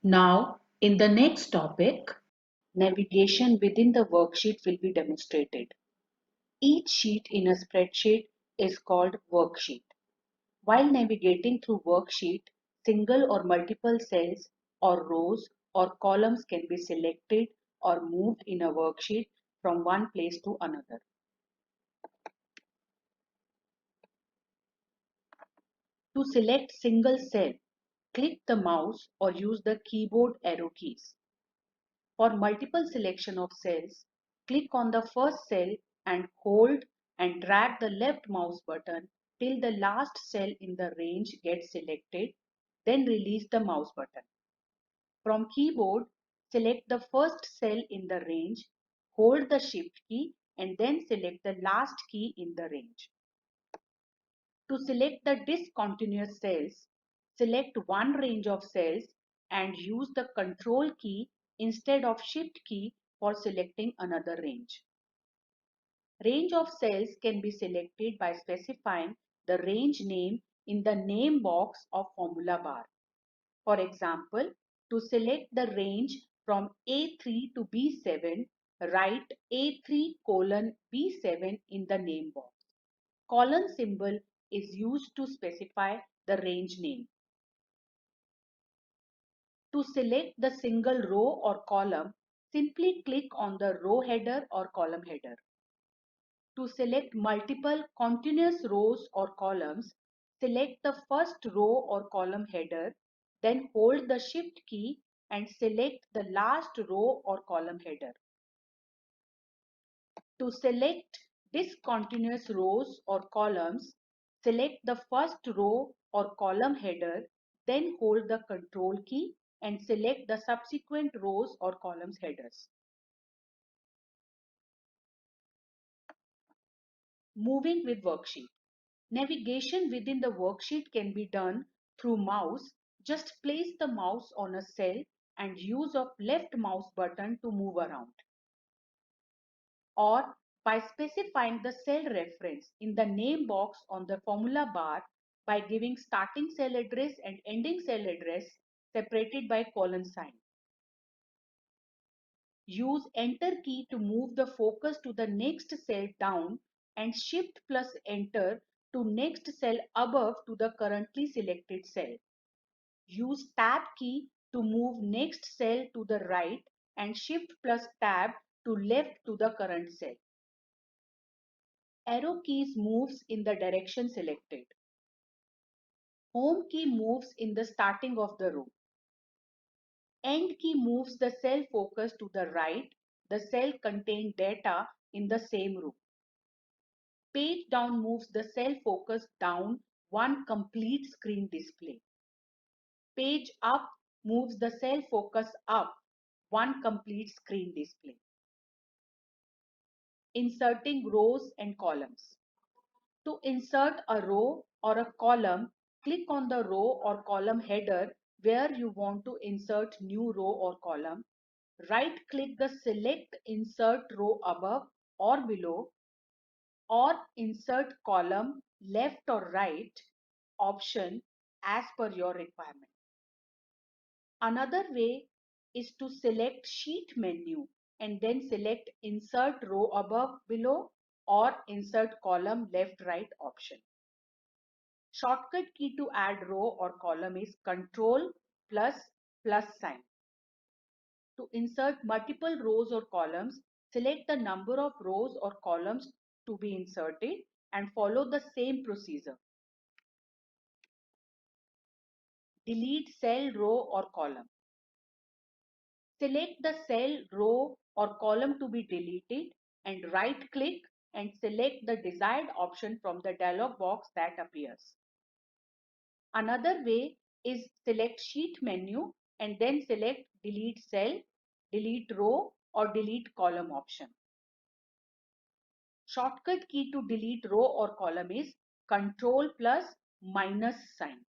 Now, in the next topic, navigation within the worksheet will be demonstrated. Each sheet in a spreadsheet is called worksheet. While navigating through worksheet, single or multiple cells or rows or columns can be selected or moved in a worksheet from one place to another. To select single cell, click the mouse or use the keyboard arrow keys. For multiple selection of cells, click on the first cell and hold and drag the left mouse button till the last cell in the range gets selected, then release the mouse button. From keyboard, select the first cell in the range, hold the shift key and then select the last key in the range. To select the discontinuous cells, select one range of cells and use the control key instead of shift key for selecting another range. Range of cells can be selected by specifying the range name in the name box of formula bar. For example, to select the range from A3 to B7, write A3:B7 in the name box. Colon symbol is used to specify the range name. To select the single row or column, simply click on the row header or column header. To select multiple continuous rows or columns, select the first row or column header, then hold the shift key and select the last row or column header. To select discontinuous rows or columns, select the first row or column header, then hold the control key and select the subsequent rows or columns headers. Moving with worksheet. Navigation within the worksheet can be done through mouse. Just place the mouse on a cell and use of left mouse button to move around. Or by specifying the cell reference in the name box on the formula bar by giving starting cell address and ending cell address separated by colon sign. Use enter key to move the focus to the next cell down and shift plus enter to next cell above to the currently selected cell. Use tab key to move next cell to the right and shift plus tab to left to the current cell. Arrow keys moves in the direction selected. Home key moves in the starting of the row. End key moves the cell focus to the right. The cell contains data in the same row. Page down moves the cell focus down one complete screen display. Page up moves the cell focus up one complete screen display. Inserting rows and columns. To insert a row or a column, click on the row or column header where you want to insert new row or column. Right-click the Select Insert Row above or below or Insert Column left or right option as per your requirement. Another way is to select Sheet menu and then select Insert Row above, below or Insert Column left, right option. Shortcut key to add row or column is Control plus sign. To insert multiple rows or columns, select the number of rows or columns to be inserted and follow the same procedure. Delete cell, row or column. Select the cell, row or column to be deleted and right click and select the desired option from the dialog box that appears. Another way is select Sheet menu and then select Delete Cell, Delete Row or Delete Column option. Shortcut key to delete row or column is Control plus minus sign.